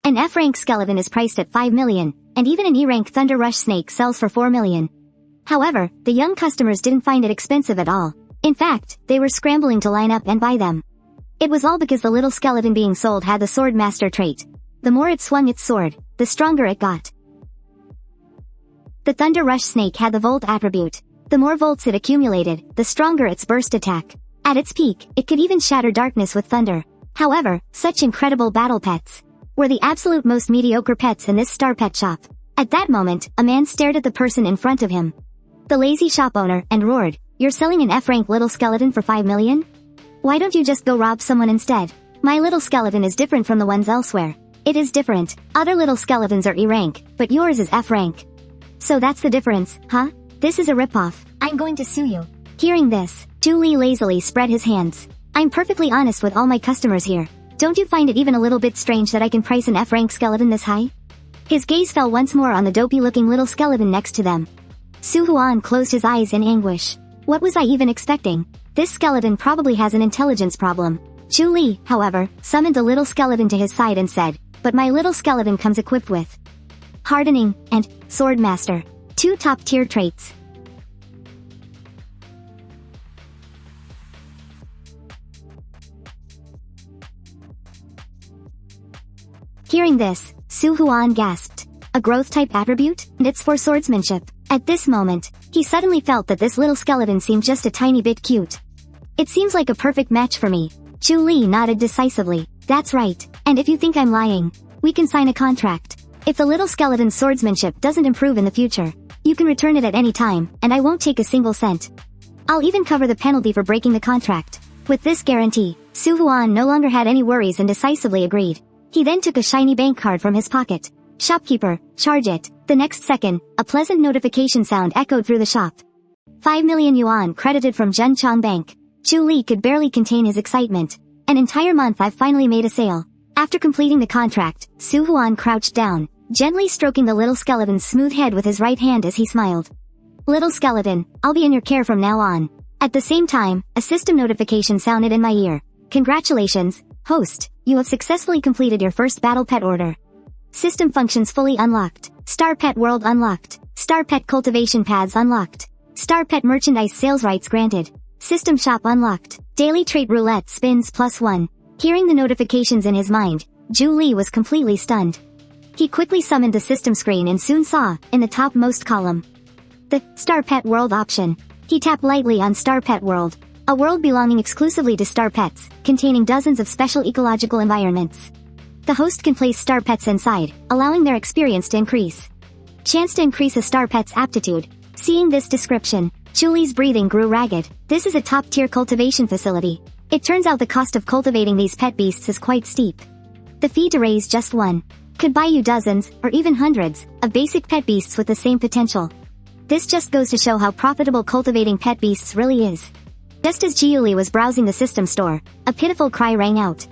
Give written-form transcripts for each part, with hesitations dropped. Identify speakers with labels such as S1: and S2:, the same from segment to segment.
S1: An F-rank skeleton is priced at 5 million, and even an E-rank Thunder Rush snake sells for 4 million. However, the young customers didn't find it expensive at all. In fact, they were scrambling to line up and buy them. It was all because the little skeleton being sold had the Sword Master trait. The more it swung its sword, the stronger it got. The Thunder Rush snake had the Volt attribute. The more volts it accumulated, the stronger its burst attack. At its peak, it could even shatter darkness with thunder. However, such incredible battle pets were the absolute most mediocre pets in this star pet shop. At that moment, a man stared at the person in front of him, the lazy shop owner, and roared, "You're selling an F-rank little skeleton for 5 million? Why don't you just go rob someone instead? My little skeleton is different from the ones elsewhere." "It is different. Other little skeletons are E-rank, but yours is F-rank. So that's the difference, huh? This is a ripoff. I'm going to sue you." Hearing this, Jiu Li lazily spread his hands. "I'm perfectly honest with all my customers here. Don't you find it even a little bit strange that I can price an F-rank skeleton this high?" His gaze fell once more on the dopey-looking little skeleton next to them. Su Huan closed his eyes in anguish. What was I even expecting? This skeleton probably has an intelligence problem. Jiu Li, however, summoned the little skeleton to his side and said, "But my little skeleton comes equipped with Hardening and Sword Master, 2 top-tier traits." Hearing this, Su Huan gasped. A growth-type attribute? And it's for swordsmanship. At this moment, he suddenly felt that this little skeleton seemed just a tiny bit cute. "It seems like a perfect match for me." Jiu Li nodded decisively. "That's right. And if you think I'm lying, we can sign a contract. If the little skeleton's swordsmanship doesn't improve in the future, you can return it at any time, and I won't take a single cent. I'll even cover the penalty for breaking the contract." With this guarantee, Su Huan no longer had any worries and decisively agreed. He then took a shiny bank card from his pocket. "Shopkeeper, charge it." The next second, a pleasant notification sound echoed through the shop. 5 million yuan credited from Zhenchang Bank. Jiu Li could barely contain his excitement. "An entire month I've finally made a sale." After completing the contract, Su Huan crouched down, gently stroking the little skeleton's smooth head with his right hand as he smiled. "Little skeleton, I'll be in your care from now on." At the same time, a system notification sounded in my ear. "Congratulations, host, you have successfully completed your first battle pet order. System functions fully unlocked. Star Pet World unlocked. Star Pet Cultivation Pads unlocked. Star Pet Merchandise Sales Rights granted. System Shop unlocked. Daily Trait Roulette spins +1. Hearing the notifications in his mind, Jiu Li was completely stunned. He quickly summoned the system screen and soon saw, in the topmost column, the Star Pet World option. He tapped lightly on Star Pet World, a world belonging exclusively to star pets, containing dozens of special ecological environments. The host can place star pets inside, allowing their experience to increase. Chance to increase a star pet's aptitude. Seeing this description, Jiu Li's breathing grew ragged. This is a top-tier cultivation facility. It turns out the cost of cultivating these pet beasts is quite steep. The fee to raise just one could buy you dozens, or even hundreds, of basic pet beasts with the same potential. This just goes to show how profitable cultivating pet beasts really is. Just as Jiu Li was browsing the system store, a pitiful cry rang out.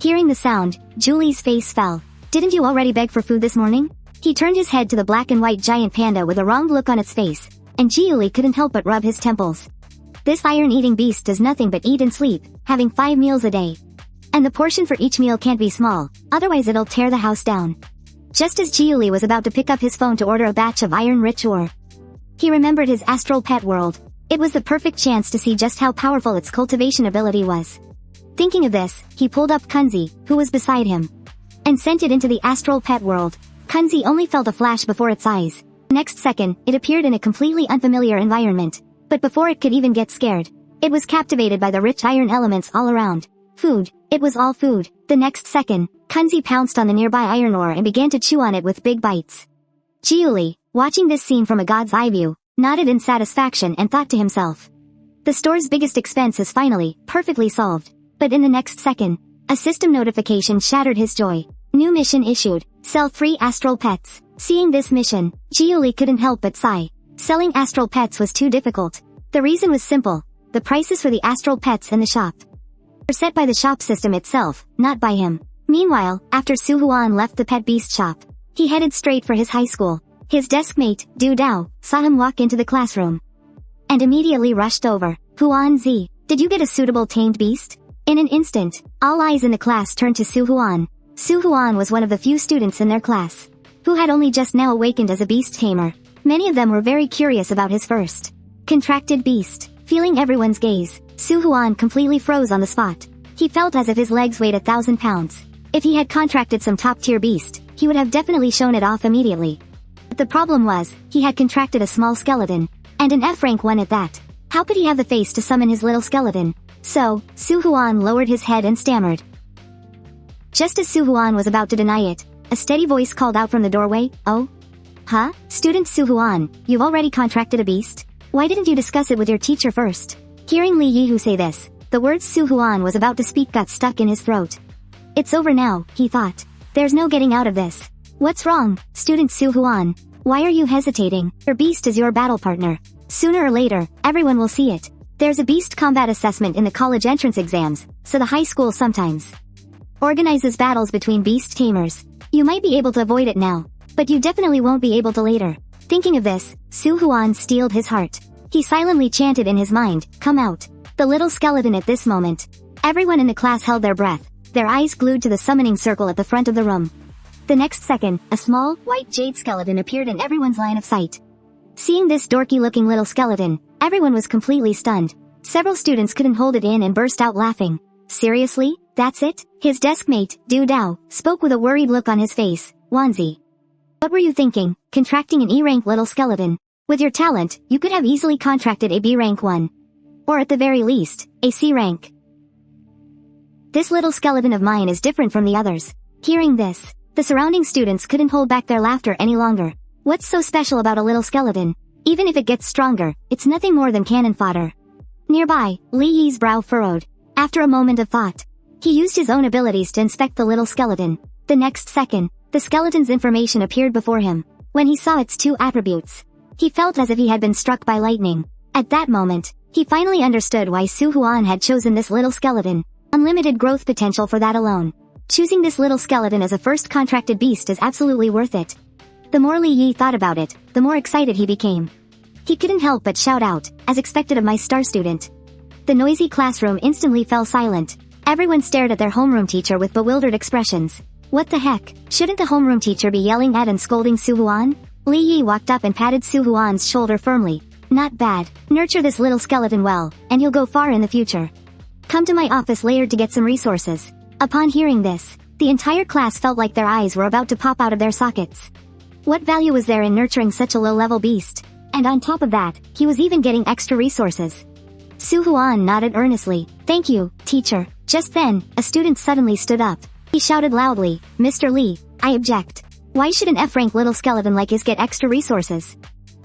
S1: Hearing the sound, Jiu Li's face fell. "Didn't you already beg for food this morning?" He turned his head to the black and white giant panda with a wronged look on its face, and Jiu Li couldn't help but rub his temples. This iron-eating beast does nothing but eat and sleep, having 5 meals a day. And the portion for each meal can't be small, otherwise it'll tear the house down. Just as Jiu Li was about to pick up his phone to order a batch of iron-rich ore, he remembered his astral pet world. It was the perfect chance to see just how powerful its cultivation ability was. Thinking of this, he pulled up Kunzi, who was beside him, and sent it into the astral pet world. Kunzi only felt a flash before its eyes. Next second, it appeared in a completely unfamiliar environment. But before it could even get scared, it was captivated by the rich iron elements all around. Food. It was all food. The next second, Kunzi pounced on the nearby iron ore and began to chew on it with big bites. Jiu Li, watching this scene from a god's eye view, nodded in satisfaction and thought to himself, the store's biggest expense is finally, perfectly solved. But in the next second, a system notification shattered his joy. New mission issued. Sell 3 astral pets. Seeing this mission, Jiu Li couldn't help but sigh. Selling astral pets was too difficult. The reason was simple. The prices for the astral pets in the shop were set by the shop system itself, not by him. Meanwhile, after Su Huan left the pet beast shop, he headed straight for his high school. His deskmate, Du Dao, saw him walk into the classroom and immediately rushed over. "Huan Zi, did you get a suitable tamed beast?" In an instant, all eyes in the class turned to Su Huan. Su Huan was one of the few students in their class who had only just now awakened as a beast tamer. Many of them were very curious about his first contracted beast. Feeling everyone's gaze, Su Huan completely froze on the spot. He felt as if his legs weighed 1,000 pounds. If he had contracted some top-tier beast, he would have definitely shown it off immediately. But the problem was, he had contracted a small skeleton, and an F rank one at that. How could he have the face to summon his little skeleton? So, Su Huan lowered his head and stammered. Just as Su Huan was about to deny it, a steady voice called out from the doorway, "Oh? Huh? Student Su Huan, you've already contracted a beast? Why didn't you discuss it with your teacher first?" Hearing Li Yihu say this, the words Su Huan was about to speak got stuck in his throat. It's over now, he thought. There's no getting out of this. What's wrong, student Su Huan? Why are you hesitating? Your beast is your battle partner. Sooner or later, everyone will see it. There's a beast combat assessment in the college entrance exams, so the high school sometimes organizes battles between beast tamers. You might be able to avoid it now, but you definitely won't be able to later. Thinking of this, Su Huan steeled his heart. He silently chanted in his mind, "Come out." The little skeleton at this moment. Everyone in the class held their breath, their eyes glued to the summoning circle at the front of the room. The next second, a small, white jade skeleton appeared in everyone's line of sight. Seeing this dorky-looking little skeleton, everyone was completely stunned. Several students couldn't hold it in and burst out laughing. Seriously? That's it? His deskmate, Du Dao, spoke with a worried look on his face. Wanzi. What were you thinking, contracting an E-rank little skeleton? With your talent, you could have easily contracted a B-rank one. Or at the very least, a C-rank. This little skeleton of mine is different from the others. Hearing this, the surrounding students couldn't hold back their laughter any longer. What's so special about a little skeleton? Even if it gets stronger, it's nothing more than cannon fodder. Nearby, Li Yi's brow furrowed. After a moment of thought, he used his own abilities to inspect the little skeleton. The next second, the skeleton's information appeared before him. When he saw its two attributes, he felt as if he had been struck by lightning. At that moment, he finally understood why Su Huan had chosen this little skeleton. Unlimited growth potential for that alone. Choosing this little skeleton as a first contracted beast is absolutely worth it. The more Li Yi thought about it, the more excited he became. He couldn't help but shout out, as expected of my star student. The noisy classroom instantly fell silent. Everyone stared at their homeroom teacher with bewildered expressions. What the heck? Shouldn't the homeroom teacher be yelling at and scolding Su Huan? Li Yi walked up and patted Su Huan's shoulder firmly. Not bad. Nurture this little skeleton well, and you'll go far in the future. Come to my office later to get some resources. Upon hearing this, the entire class felt like their eyes were about to pop out of their sockets. What value was there in nurturing such a low-level beast? And on top of that, he was even getting extra resources. Su Huan nodded earnestly. Thank you, teacher. Just then, a student suddenly stood up. He shouted loudly, Mr. Li, I object. Why should an F-rank little skeleton like his get extra resources?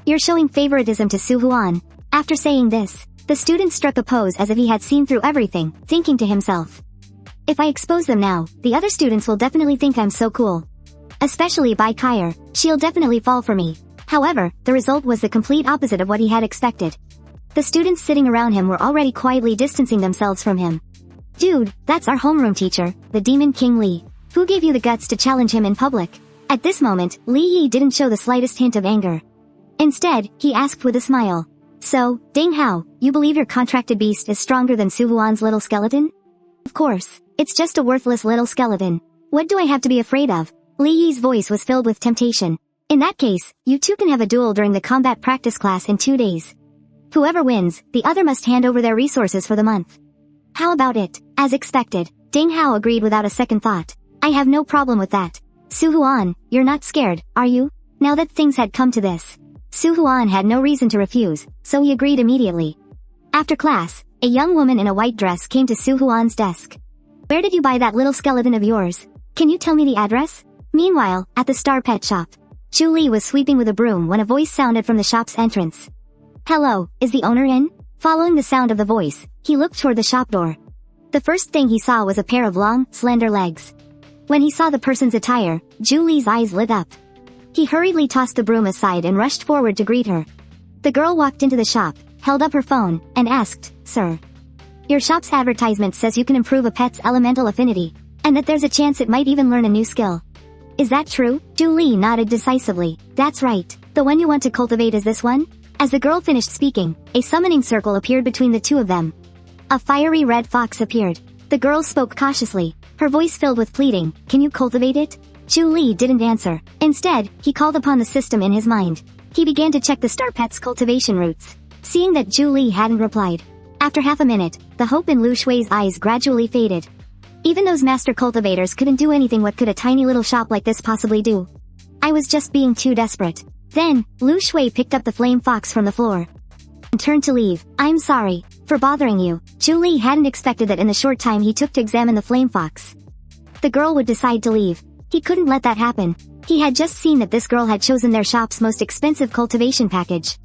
S1: You're showing favoritism to Su Huan. After saying this, the student struck a pose as if he had seen through everything, thinking to himself. If I expose them now, the other students will definitely think I'm so cool. Especially Bai Cai'er, she'll definitely fall for me. However, the result was the complete opposite of what he had expected. The students sitting around him were already quietly distancing themselves from him. Dude, that's our homeroom teacher, the Demon King Li. Who gave you the guts to challenge him in public? At this moment, Li Yi didn't show the slightest hint of anger. Instead, he asked with a smile. So, Ding Hao, you believe your contracted beast is stronger than Su Huan's little skeleton? Of course, it's just a worthless little skeleton. What do I have to be afraid of? Li Yi's voice was filled with temptation. In that case, you two can have a duel during the combat practice class in 2 days. Whoever wins, the other must hand over their resources for the month. How about it? As expected, Ding Hao agreed without a second thought. I have no problem with that. Su Huan, you're not scared, are you? Now that things had come to this, Su Huan had no reason to refuse, so he agreed immediately. After class, a young woman in a white dress came to Su Huan's desk. Where did you buy that little skeleton of yours? Can you tell me the address? Meanwhile, at the Star Pet Shop, Jiu Li was sweeping with a broom when a voice sounded from the shop's entrance. Hello, is the owner in? Following the sound of the voice, he looked toward the shop door. The first thing he saw was a pair of long, slender legs. When he saw the person's attire, Jiu Li's eyes lit up. He hurriedly tossed the broom aside and rushed forward to greet her. The girl walked into the shop, held up her phone, and asked, Sir, your shop's advertisement says you can improve a pet's elemental affinity, and that there's a chance it might even learn a new skill. Is that true? Jiu Li nodded decisively. That's right. The one you want to cultivate is this one? As the girl finished speaking, a summoning circle appeared between the two of them. A fiery red fox appeared. The girl spoke cautiously. her voice filled with pleading, "Can you cultivate it?" Jiu Li didn't answer. Instead, he called upon the system in his mind. He began to check the star pet's cultivation routes. Seeing that Jiu Li hadn't replied, after half a minute, the hope in Liu Xue's eyes gradually faded. Even those master cultivators couldn't do anything. What could a tiny little shop like this possibly do? I was just being too desperate. Then, Liu Xue picked up the flame fox from the floor and turned to leave. "I'm sorry for bothering you." Jiu Li hadn't expected that in the short time he took to examine the flame fox, the girl would decide to leave. He couldn't let that happen. He had just seen that this girl had chosen their shop's most expensive cultivation package.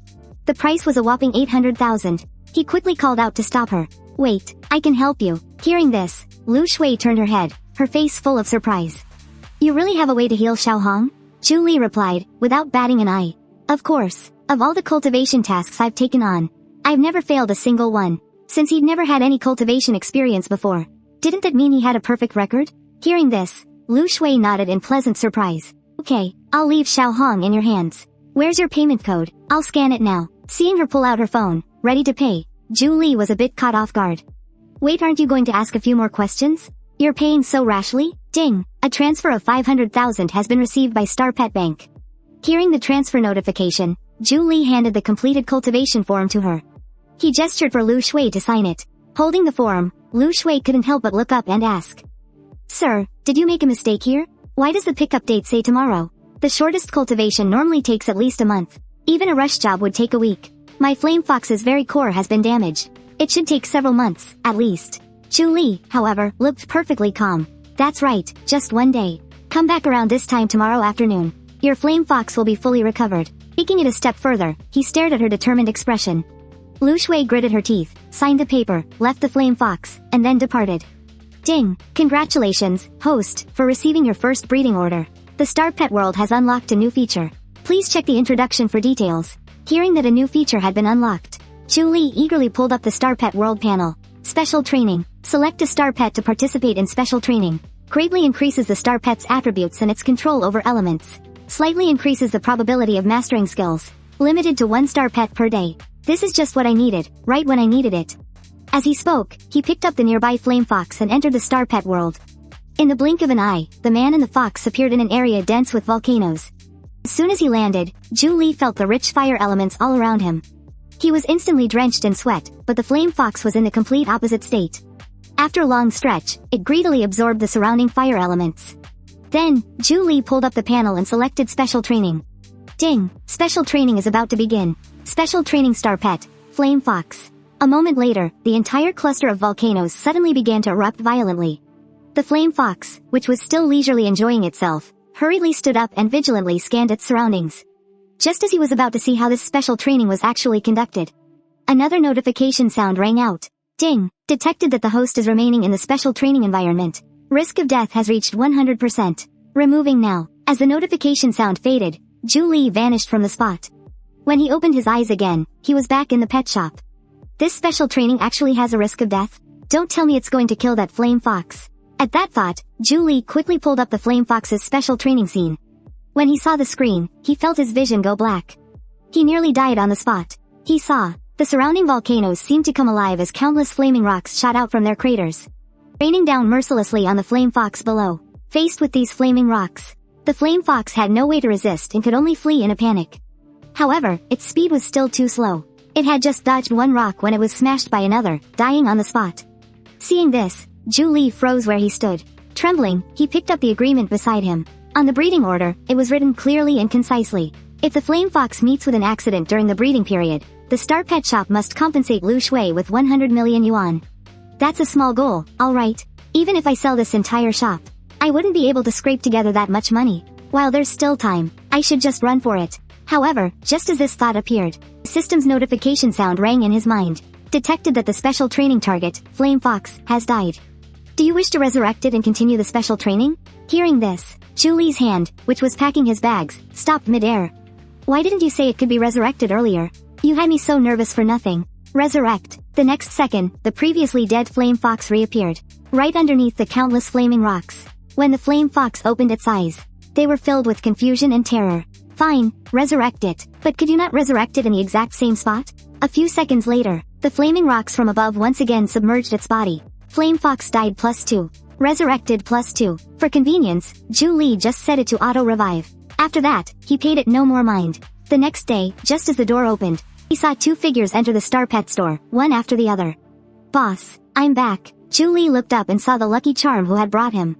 S1: The price was a whopping 800,000. He quickly called out to stop her. "Wait, I can help you." Hearing this, Liu Xue turned her head, her face full of surprise. "You really have a way to heal Xiaohong?" Jiu Li replied, without batting an eye. "Of course. Of all the cultivation tasks I've taken on, I've never failed a single one." Since he'd never had any cultivation experience before, didn't that mean he had a perfect record? Hearing this, Liu Xue nodded in pleasant surprise. "Okay, I'll leave Xiaohong in your hands. Where's your payment code? I'll scan it now." Seeing her pull out her phone, ready to pay, Jiu Li was a bit caught off guard. "Wait, aren't you going to ask a few more questions? You're paying so rashly?" Ding! A transfer of 500,000 has been received by Star Pet Bank. Hearing the transfer notification, Jiu Li handed the completed cultivation form to her. He gestured for Liu Xue to sign it. Holding the form, Liu Xue couldn't help but look up and ask, "Sir, did you make a mistake here? Why does the pickup date say tomorrow? The shortest cultivation normally takes at least a month. Even a rush job would take a week. My flame fox's very core has been damaged. It should take several months, at least." Jiu Li, however, looked perfectly calm. "That's right, just one day. Come back around this time tomorrow afternoon. Your flame fox will be fully recovered." Taking it a step further, he stared at her determined expression. Liu Xue gritted her teeth, signed the paper, left the flame fox, and then departed. Ding! Congratulations, host, for receiving your first breeding order. The Star Pet world has unlocked a new feature. Please check the introduction for details. Hearing that a new feature had been unlocked, Jiu Li eagerly pulled up the Star Pet world panel. Special training. Select a Star Pet to participate in special training. Greatly increases the Star Pet's attributes and its control over elements. Slightly increases the probability of mastering skills. Limited to 1 Star Pet per day. This is just what I needed, right when I needed it. As he spoke, he picked up the nearby flame fox and entered the Star Pet world. In the blink of an eye, the man and the fox appeared in an area dense with volcanoes. As soon as he landed, Jiu Li felt the rich fire elements all around him. He was instantly drenched in sweat, but the flame fox was in the complete opposite state. After a long stretch, it greedily absorbed the surrounding fire elements. Then, Jiu Li pulled up the panel and selected Special Training. Ding! Special Training is about to begin. Special Training Star Pet, Flame Fox. A moment later, the entire cluster of volcanoes suddenly began to erupt violently. The flame fox, which was still leisurely enjoying itself, hurriedly stood up and vigilantly scanned its surroundings. Just as he was about to see how this special training was actually conducted, another notification sound rang out. Ding! Detected that the host is remaining in the special training environment. Risk of death has reached 100%. Removing now. As the notification sound faded, Jiu Li vanished from the spot. When he opened his eyes again, he was back in the pet shop. This special training actually has a risk of death? Don't tell me it's going to kill that flame fox. At that thought, Jiu Li quickly pulled up the flame fox's special training scene. When he saw the screen, he felt his vision go black. He nearly died on the spot. He saw the surrounding volcanoes seemed to come alive as countless flaming rocks shot out from their craters, raining down mercilessly on the flame fox below. Faced with these flaming rocks, the flame fox had no way to resist and could only flee in a panic. However, its speed was still too slow. It had just dodged one rock when it was smashed by another, dying on the spot. Seeing this, Jiu Li froze where he stood. Trembling, he picked up the agreement beside him. On the breeding order, it was written clearly and concisely. If the flame fox meets with an accident during the breeding period, the Star Pet Shop must compensate Liu Xue with 100 million yuan. That's a small goal, alright. Even if I sell this entire shop, I wouldn't be able to scrape together that much money. While there's still time, I should just run for it. However, just as this thought appeared, the system's notification sound rang in his mind. Detected that the special training target, Flame Fox, has died. Do you wish to resurrect it and continue the special training? Hearing this, Jiu Li's hand, which was packing his bags, stopped mid-air. Why didn't you say it could be resurrected earlier? You had me so nervous for nothing. Resurrect. The next second, the previously dead flame fox reappeared, right underneath the countless flaming rocks. When the flame fox opened its eyes, they were filled with confusion and terror. Fine, resurrect it. But could you not resurrect it in the exact same spot? A few seconds later, the flaming rocks from above once again submerged its body. Flame Fox died +2. Resurrected +2. For convenience, Jiu Li just set it to auto-revive. After that, he paid it no more mind. The next day, just as the door opened, he saw two figures enter the Star Pet store, one after the other. Boss, I'm back. Jiu Li looked up and saw the lucky charm who had brought him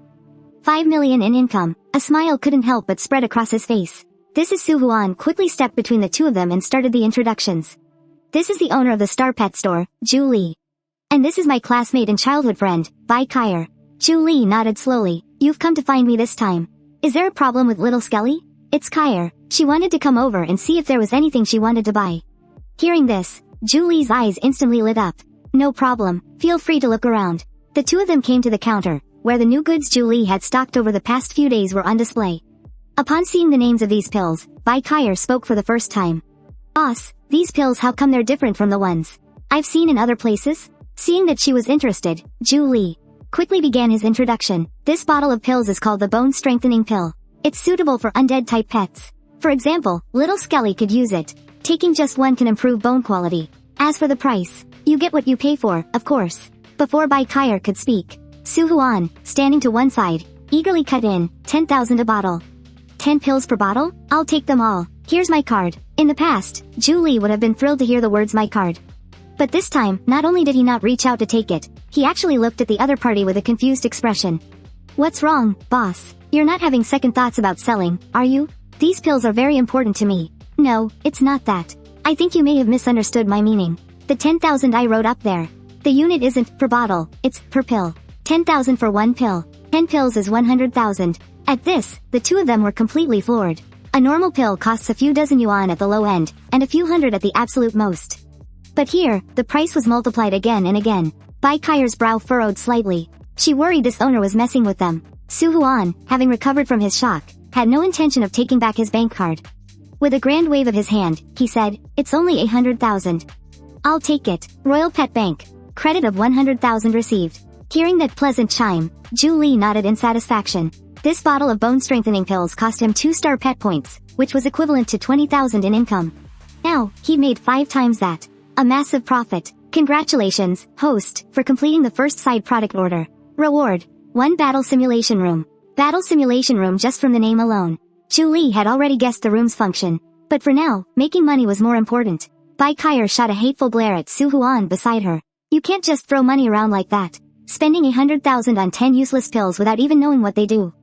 S1: 5 million in income. A smile couldn't help but spread across his face. This is Su Huan quickly stepped between the two of them and started the introductions. This is the owner of the Star Pet store, Jiu Li. And this is my classmate and childhood friend, Bai Cai'er. Jiu Li nodded slowly. You've come to find me this time. Is there a problem with little Skelly? It's Cai'er. She wanted to come over and see if there was anything she wanted to buy. Hearing this, Jiu Li's eyes instantly lit up. No problem. Feel free to look around. The two of them came to the counter, where the new goods Jiu Li had stocked over the past few days were on display. Upon seeing the names of these pills, Bai Cai'er spoke for the first time. Boss, these pills, how come they're different from the ones I've seen in other places? Seeing that she was interested, Jiu Li quickly began his introduction. This bottle of pills is called the Bone Strengthening Pill. It's suitable for undead-type pets. For example, little Skelly could use it. Taking just one can improve bone quality. As for the price, you get what you pay for, of course. Before Bai Cai'er could speak, Su Huan, standing to one side, eagerly cut in, 10,000 a bottle. 10 pills per bottle? I'll take them all. Here's my card. In the past, Jiu Li would have been thrilled to hear the words my card. But this time, not only did he not reach out to take it, he actually looked at the other party with a confused expression. What's wrong, boss? You're not having second thoughts about selling, are you? These pills are very important to me. No, it's not that. I think you may have misunderstood my meaning. The 10,000 I wrote up there. The unit isn't per bottle, it's per pill. 10,000 for one pill. 10 pills is 100,000. At this, the two of them were completely floored. A normal pill costs a few dozen yuan at the low end, and a few hundred at the absolute most. But here, the price was multiplied again and again. Bai Cai'er's brow furrowed slightly. She worried this owner was messing with them. Su Huan, having recovered from his shock, had no intention of taking back his bank card. With a grand wave of his hand, he said, it's only 800,000. I'll take it. Royal Pet Bank. Credit of 100,000 received. Hearing that pleasant chime, Jiu Li nodded in satisfaction. This bottle of bone strengthening pills cost him 2 star pet points, which was equivalent to 20,000 in income. Now, he made 5 times that. A massive profit. Congratulations, host, for completing the first side product order. Reward. 1 battle simulation room. Battle simulation room just from the name alone. Jiu Li had already guessed the room's function. But for now, making money was more important. Bai Cai'er shot a hateful glare at Su Huan beside her. You can't just throw money around like that. Spending 100,000 on 10 useless pills without even knowing what they do.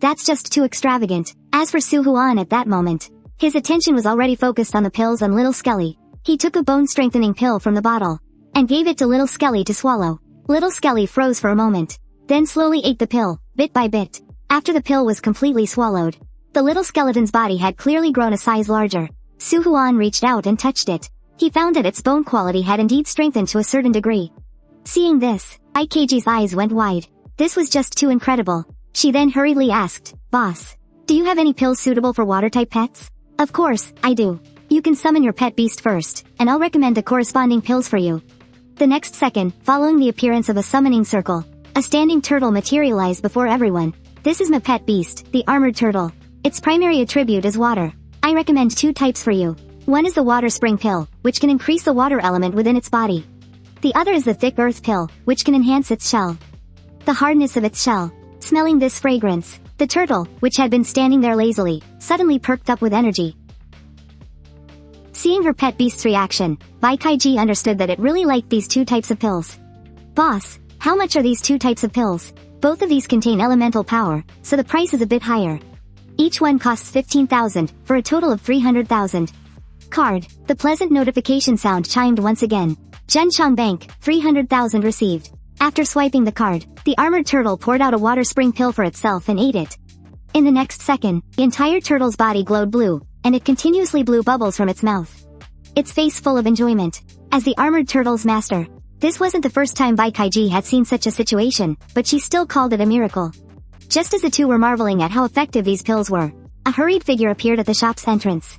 S1: That's just too extravagant. As for Su Huan at that moment, his attention was already focused on the pills on little Skelly. He took a bone-strengthening pill from the bottle, and gave it to little Skelly to swallow. Little Skelly froze for a moment, then slowly ate the pill, bit by bit. After the pill was completely swallowed, the little skeleton's body had clearly grown a size larger. Su Huan reached out and touched it. He found that its bone quality had indeed strengthened to a certain degree. Seeing this, Bai Cai'er's eyes went wide. This was just too incredible. She then hurriedly asked, Boss, do you have any pills suitable for water-type pets? Of course, I do. You can summon your pet beast first, and I'll recommend the corresponding pills for you. The next second, following the appearance of a summoning circle, a standing turtle materialized before everyone. This is my pet beast, the armored turtle. Its primary attribute is water. I recommend 2 types for you. One is the water spring pill, which can increase the water element within its body. The other is the thick earth pill, which can enhance its shell. The hardness of its shell. Smelling this fragrance, the turtle, which had been standing there lazily, suddenly perked up with energy. Seeing her pet beast's reaction, Bai Cai'er understood that it really liked these 2 types of pills. Boss, how much are these 2 types of pills? Both of these contain elemental power, so the price is a bit higher. Each one costs 15,000, for a total of 300,000. Card. The pleasant notification sound chimed once again. Zhenchang Bank, 300,000 received. After swiping the card, the armored turtle poured out a water spring pill for itself and ate it. In the next second, the entire turtle's body glowed blue, and it continuously blew bubbles from its mouth. Its face full of enjoyment. As the armored turtle's master, this wasn't the first time Bai Cai'er had seen such a situation, but she still called it a miracle. Just as the two were marveling at how effective these pills were, a hurried figure appeared at the shop's entrance.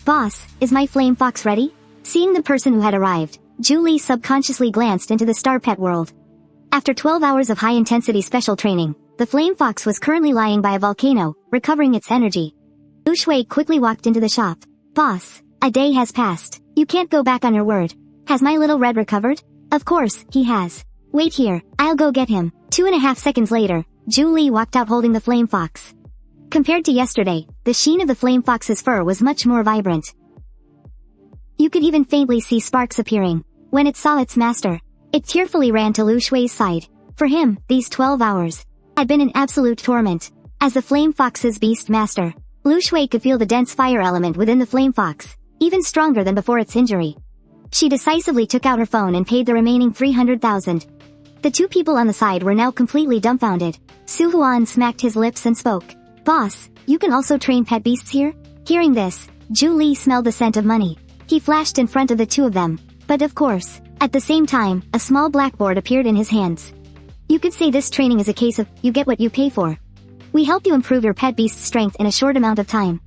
S1: Boss, is my flame fox ready? Seeing the person who had arrived, Jiu Li subconsciously glanced into the star pet world. After 12 hours of high-intensity special training, the flame fox was currently lying by a volcano, recovering its energy. Liu Xue quickly walked into the shop. Boss, a day has passed. You can't go back on your word. Has my little red recovered? Of course, he has. Wait here, I'll go get him. 2.5 seconds later, Jiu Li walked out holding the flame fox. Compared to yesterday, the sheen of the flame fox's fur was much more vibrant. You could even faintly see sparks appearing. When it saw its master, it tearfully ran to Liu Xue's side. For him, these 12 hours had been an absolute torment. As the flame fox's beast master, Liu Xue could feel the dense fire element within the flame fox, even stronger than before its injury. She decisively took out her phone and paid the remaining 300,000. The two people on the side were now completely dumbfounded. Su Huan smacked his lips and spoke. Boss, you can also train pet beasts here? Hearing this, Jiu Li smelled the scent of money. He flashed in front of the two of them. But of course, at the same time, a small blackboard appeared in his hands. You could say this training is a case of, you get what you pay for. We help you improve your pet beast's strength in a short amount of time.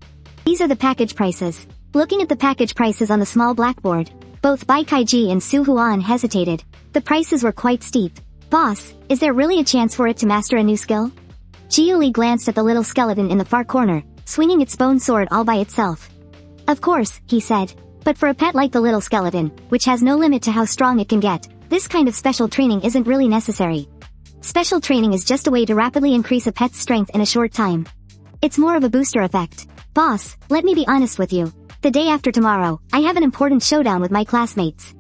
S1: These are the package prices. Looking at the package prices on the small blackboard, both Bai Cai'er and Su Huan hesitated. The prices were quite steep. Boss, is there really a chance for it to master a new skill? Jiu Li glanced at the little skeleton in the far corner, swinging its bone sword all by itself. Of course, he said. But for a pet like the little skeleton, which has no limit to how strong it can get, this kind of special training isn't really necessary. Special training is just a way to rapidly increase a pet's strength in a short time. It's more of a booster effect. Boss, let me be honest with you. The day after tomorrow, I have an important showdown with my classmates.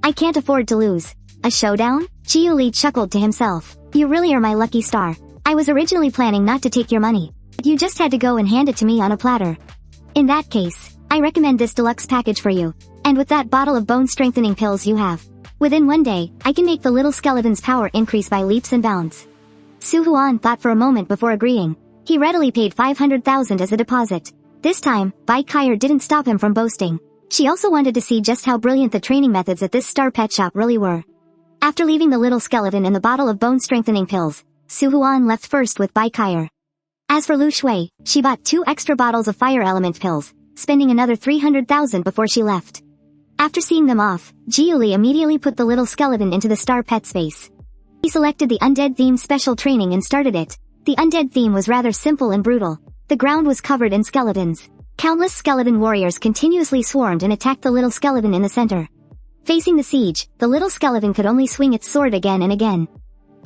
S1: I can't afford to lose. A showdown? Jiu Li chuckled to himself. You really are my lucky star. I was originally planning not to take your money. You just had to go and hand it to me on a platter. In that case, I recommend this deluxe package for you. And with that bottle of bone strengthening pills you have, within one day, I can make the little skeleton's power increase by leaps and bounds. Su Huan thought for a moment before agreeing. He readily paid 500,000 as a deposit. This time, Bai Cai'er didn't stop him from boasting. She also wanted to see just how brilliant the training methods at this star pet shop really were. After leaving the little skeleton and the bottle of bone strengthening pills, Su Huan left first with Bai Cai'er. As for Liu Xue, she bought 2 extra bottles of fire element pills, spending another 300,000 before she left. After seeing them off, Jiu Li immediately put the little skeleton into the star pet space. He selected the undead theme special training and started it. The undead theme was rather simple and brutal. The ground was covered in skeletons. Countless skeleton warriors continuously swarmed and attacked the little skeleton in the center. Facing the siege, the little skeleton could only swing its sword again and again,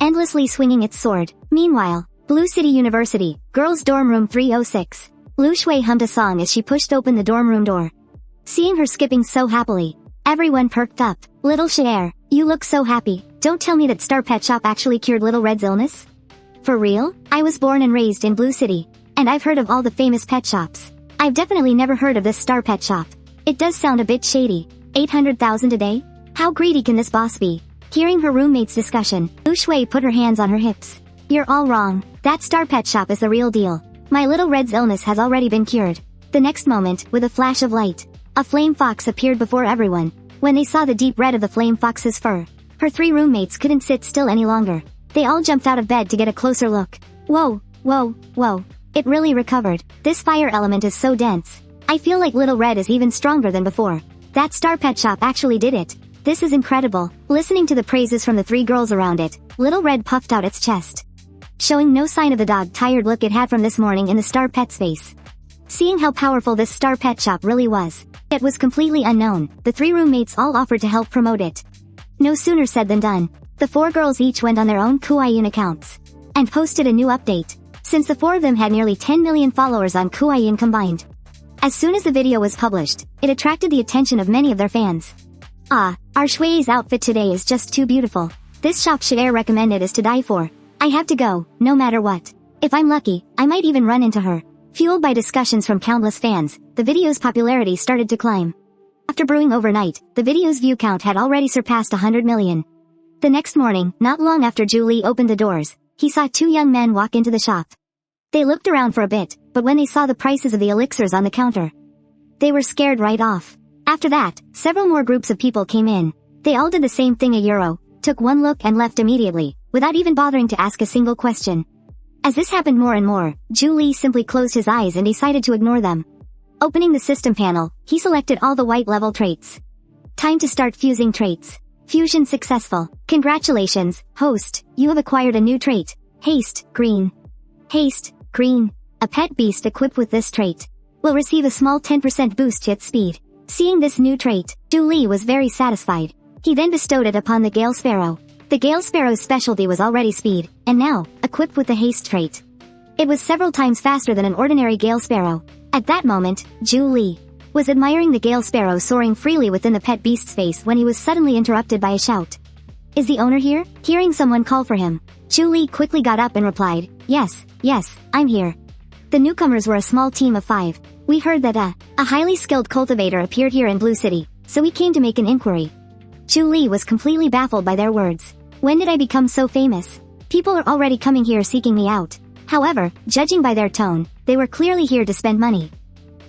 S1: endlessly swinging its sword. Meanwhile, Blue City University, Girls' Dorm Room 306. Liu Xue hummed a song as she pushed open the dorm room door. Seeing her skipping so happily, everyone perked up. Little Xue, you look so happy. Don't tell me that Star Pet Shop actually cured Little Red's illness? For real? I was born and raised in Blue City, and I've heard of all the famous pet shops. I've definitely never heard of this Star Pet Shop. It does sound a bit shady. 800,000 a day? How greedy can this boss be? Hearing her roommate's discussion, Liu Xue put her hands on her hips. You're all wrong. That Star Pet Shop is the real deal. My Little Red's illness has already been cured. The next moment, with a flash of light, a flame fox appeared before everyone. When they saw the deep red of the flame fox's fur, her 3 roommates couldn't sit still any longer. They all jumped out of bed to get a closer look. Whoa, whoa, whoa. It really recovered. This fire element is so dense. I feel like Little Red is even stronger than before. That Star Pet Shop actually did it. This is incredible. Listening to the praises from the 3 girls around it, Little Red puffed out its chest, showing no sign of the dog-tired look it had from this morning in the Star Pet's face. Seeing how powerful this Star Pet Shop really was, it was completely unknown. The 3 roommates all offered to help promote it. No sooner said than done. The 4 girls each went on their own Kuaiyun accounts and posted a new update. Since the 4 of them had nearly 10 million followers on Kuaiyun combined. As soon as the video was published, it attracted the attention of many of their fans. Ah, our Xue's outfit today is just too beautiful. This shop Cai'er recommended is to die for. I have to go, no matter what. If I'm lucky, I might even run into her. Fueled by discussions from countless fans, the video's popularity started to climb. After brewing overnight, the video's view count had already surpassed 100 million. The next morning, not long after Jiu Li opened the doors, he saw 2 young men walk into the shop. They looked around for a bit, but when they saw the prices of the elixirs on the counter, they were scared right off. After that, several more groups of people came in. They all did the same thing €, took one look and left immediately, without even bothering to ask a single question. As this happened more and more, Jiu Li simply closed his eyes and decided to ignore them. Opening the system panel, he selected all the white level traits. Time to start fusing traits. Fusion successful. Congratulations, host, you have acquired a new trait. Haste, green. Haste, green. A pet beast equipped with this trait will receive a small 10% boost to its speed. Seeing this new trait, Jiu Li was very satisfied. He then bestowed it upon the Gale Sparrow. The The Gale Sparrow's specialty was already speed, and now, equipped with the haste trait. It was several times faster than an ordinary Gale Sparrow. At that moment, Jiu Li was admiring the Gale Sparrow soaring freely within the pet beast's face when he was suddenly interrupted by a shout. "Is the owner here?" Hearing someone call for him, Jiu Li quickly got up and replied, Yes, I'm here." The newcomers were a small team of 5. "We heard that a highly skilled cultivator appeared here in Blue City, so we came to make an inquiry." Jiu Li was completely baffled by their words. "When did I become so famous? People are already coming here seeking me out." However, judging by their tone, they were clearly here to spend money.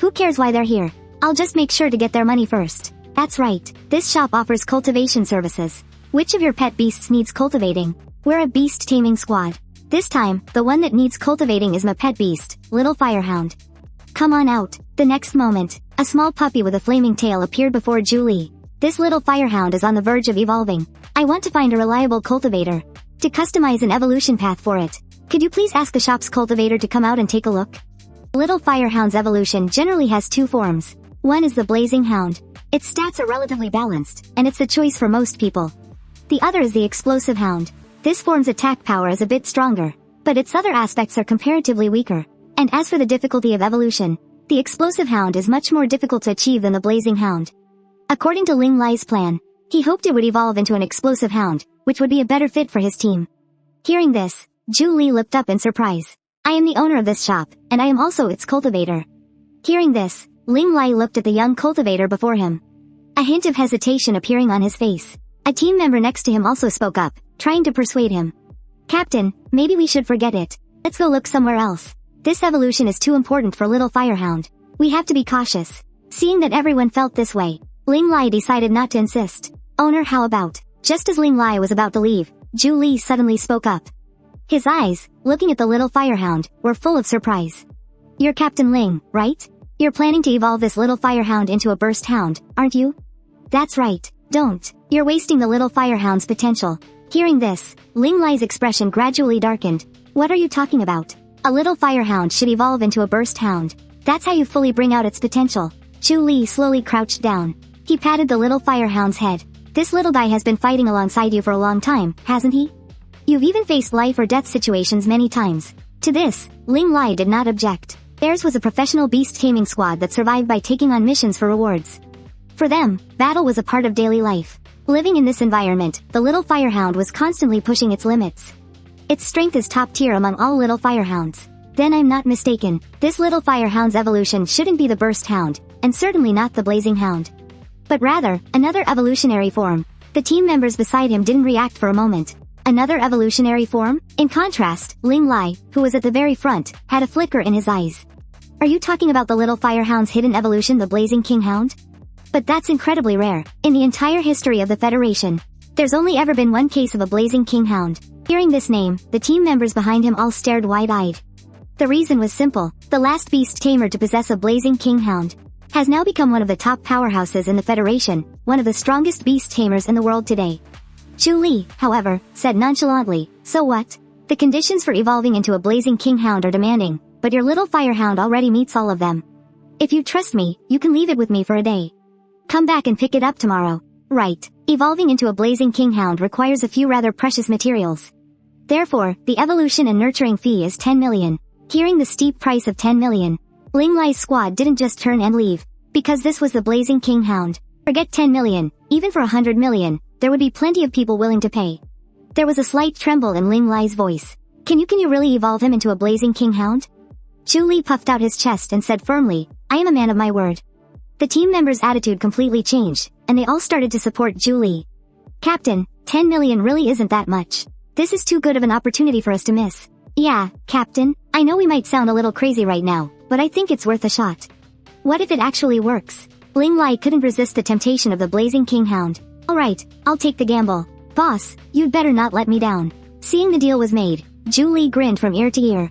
S1: "Who cares why they're here? I'll just make sure to get their money first." "That's right, this shop offers cultivation services. Which of your pet beasts needs cultivating?" "We're a beast taming squad. This time, the one that needs cultivating is my pet beast, Little Firehound." "Come on out." The next moment, a small puppy with a flaming tail appeared before Jiu Li. "This Little Firehound is on the verge of evolving. I want to find a reliable cultivator to customize an evolution path for it. Could you please ask the shop's cultivator to come out and take a look?" Little Firehound's evolution generally has 2 forms. One is the Blazing Hound. Its stats are relatively balanced, and it's the choice for most people. The other is the Explosive Hound. This form's attack power is a bit stronger, but its other aspects are comparatively weaker. And as for the difficulty of evolution, the Explosive Hound is much more difficult to achieve than the Blazing Hound. According to Ling Lie's plan, he hoped it would evolve into an Explosive Hound, which would be a better fit for his team. Hearing this, Jiu Li looked up in surprise. "I am the owner of this shop, and I am also its cultivator." Hearing this, Ling Lie looked at the young cultivator before him, a hint of hesitation appearing on his face. A team member next to him also spoke up, trying to persuade him. "Captain, maybe we should forget it. Let's go look somewhere else. This evolution is too important for Little Firehound. We have to be cautious." Seeing that everyone felt this way, Ling Lie decided not to insist. "Owner, how about?" Just as Ling Lie was about to leave, Jiu Li suddenly spoke up. His eyes, looking at the Little Firehound, were full of surprise. "You're Captain Ling, right? You're planning to evolve this Little Firehound into a burst hound, aren't you?" "That's right. Don't. You're wasting the Little Firehound's potential." Hearing this, Ling Lie's expression gradually darkened. "What are you talking about? A Little Firehound should evolve into a burst hound. That's how you fully bring out its potential." Jiu Li slowly crouched down. He patted the Little Firehound's head. "This little guy has been fighting alongside you for a long time, hasn't he? You've even faced life or death situations many times." To this, Ling Lie did not object. Theirs was a professional beast taming squad that survived by taking on missions for rewards. For them, battle was a part of daily life. Living in this environment, the Little Firehound was constantly pushing its limits. Its strength is top tier among all Little Firehounds. Then I'm not mistaken, this Little Firehound's evolution shouldn't be the Burst Hound, and certainly not the Blazing Hound, but rather, another evolutionary form. The team members beside him didn't react for a moment. Another evolutionary form? In contrast, Ling Lie, who was at the very front, had a flicker in his eyes. "Are you talking about the Little Firehound's hidden evolution, the Blazing King Hound? But that's incredibly rare. In the entire history of the Federation, there's only ever been one case of a Blazing King Hound." Hearing this name, the team members behind him all stared wide-eyed. The reason was simple. The last beast tamer to possess a Blazing King Hound has now become one of the top powerhouses in the Federation, one of the strongest beast tamers in the world today. Jiu Li, however, said nonchalantly, "So what? The conditions for evolving into a Blazing King Hound are demanding, but your Little Firehound already meets all of them. If you trust me, you can leave it with me for a day. Come back and pick it up tomorrow." Right. Evolving into a Blazing King Hound requires a few rather precious materials. Therefore, the evolution and nurturing fee is 10 million. Hearing the steep price of 10 million, Ling Lie's squad didn't just turn and leave, because this was the Blazing King Hound. Forget 10 million, even for 100 million, there would be plenty of people willing to pay. There was a slight tremble in Ling Lie's voice. Can you really evolve him into a Blazing King Hound?" Jiu Li puffed out his chest and said firmly, "I am a man of my word." The team members' attitude completely changed, and they all started to support Jiu Li. "Captain, 10 million really isn't that much. This is too good of an opportunity for us to miss." "Yeah, Captain, I know we might sound a little crazy right now, but I think it's worth a shot. What if it actually works?" Ling Lie couldn't resist the temptation of the Blazing King Hound. "Alright, I'll take the gamble. Boss, you'd better not let me down." Seeing the deal was made, Jiu Li grinned from ear to ear.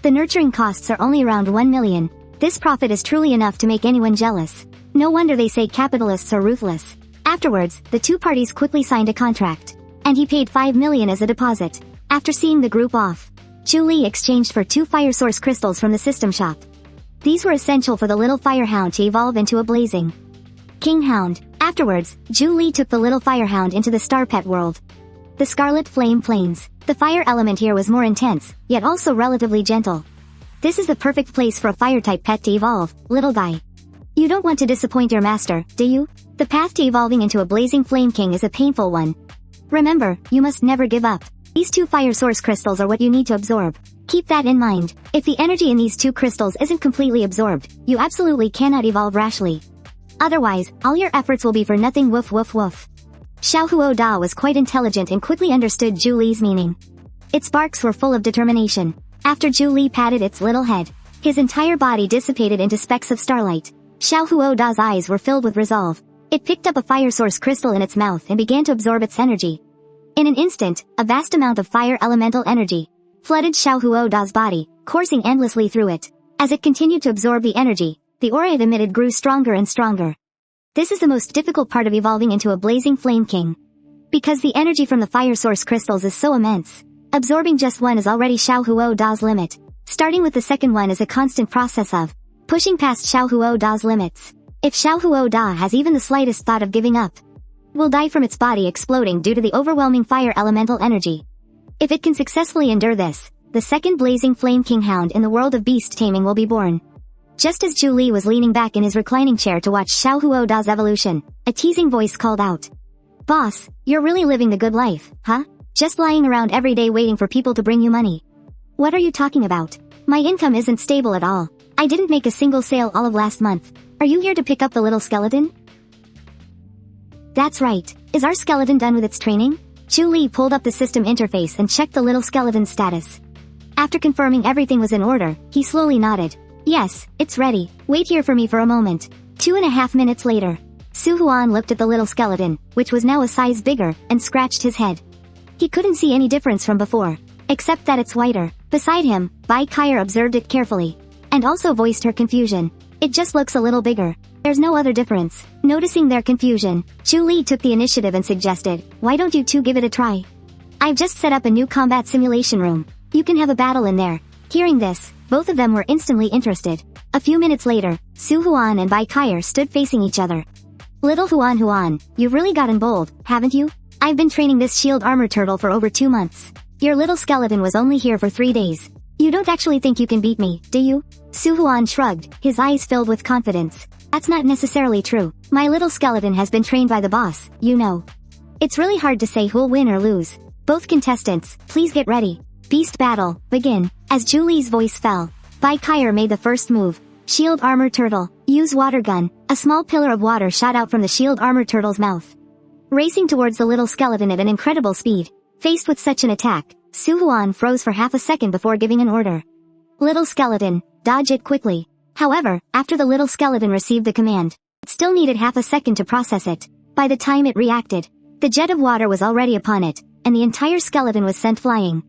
S1: The nurturing costs are only around 1 million. This profit is truly enough to make anyone jealous. No wonder they say capitalists are ruthless. Afterwards, the two parties quickly signed a contract, and he paid 5 million as a deposit. After seeing the group off, Jiu Li exchanged for 2 fire source crystals from the system shop. These were essential for the Little Firehound to evolve into a Blazing King Hound. Afterwards, Jiu Li took the Little Firehound into the Star Pet world. The Scarlet Flame Plains. The fire element here was more intense, yet also relatively gentle. This is the perfect place for a fire-type pet to evolve, little guy. You don't want to disappoint your master, do you? The path to evolving into a blazing flame king is a painful one. Remember, you must never give up. These 2 fire source crystals are what you need to absorb. Keep that in mind. If the energy in these 2 crystals isn't completely absorbed, you absolutely cannot evolve rashly. Otherwise, all your efforts will be for nothing. Woof woof woof. Xiaohuo Da was quite intelligent and quickly understood Jiu Li's meaning. Its barks were full of determination. After Jiu Li patted its little head, his entire body dissipated into specks of starlight. Xiaohuo Da's eyes were filled with resolve. It picked up a fire source crystal in its mouth and began to absorb its energy. In an instant, a vast amount of fire elemental energy flooded Xiaohuo Da's body, coursing endlessly through it. As it continued to absorb the energy, the aura it emitted grew stronger and stronger. This is the most difficult part of evolving into a blazing flame king. Because the energy from the fire source crystals is so immense, absorbing just one is already Xiaohuo Da's limit. Starting with the second one is a constant process of pushing past Xiaohuo Da's limits. If Xiaohuo Da has even the slightest thought of giving up, will die from its body exploding due to the overwhelming fire elemental energy. If it can successfully endure this, the second blazing flame king hound in the world of beast taming will be born. Just as Jiu Li was leaning back in his reclining chair to watch Xiaohuo Da's evolution, a teasing voice called out. Boss, you're really living the good life, huh? Just lying around every day waiting for people to bring you money. What are you talking about? My income isn't stable at all. I didn't make a single sale all of last month. Are you here to pick up the little skeleton? That's right. Is our skeleton done with its training? Jiu Li pulled up the system interface and checked the little skeleton's status. After confirming everything was in order, he slowly nodded. Yes, it's ready. Wait here for me for a moment. 2.5 minutes later. Su Huan looked at the little skeleton, which was now a size bigger, and scratched his head. He couldn't see any difference from before, except that it's whiter. Beside him, Bai Cai'er observed it carefully, and also voiced her confusion. It just looks a little bigger. There's no other difference. Noticing their confusion, Jiu Li took the initiative and suggested, why don't you two give it a try? I've just set up a new combat simulation room. You can have a battle in there. Hearing this, both of them were instantly interested. A few minutes later, Su Huan and Bai Cai'er stood facing each other. Little Huan, you've really gotten bold, haven't you? I've been training this shield armor turtle for over 2 months. Your little skeleton was only here for 3 days. You don't actually think you can beat me, do you? Su Huan shrugged, his eyes filled with confidence. That's not necessarily true. My little skeleton has been trained by the boss, you know. It's really hard to say who'll win or lose. Both contestants, please get ready. Beast battle, begin. As Jiu Li's voice fell, Bai Cai'er made the first move. Shield armor turtle, use water gun. A small pillar of water shot out from the shield armor turtle's mouth, racing towards the little skeleton at an incredible speed. Faced with such an attack, Su Huan froze for half a second before giving an order. Little skeleton, dodge it quickly. However, after the little skeleton received the command, it still needed half a second to process it. By the time it reacted, the jet of water was already upon it, and the entire skeleton was sent flying.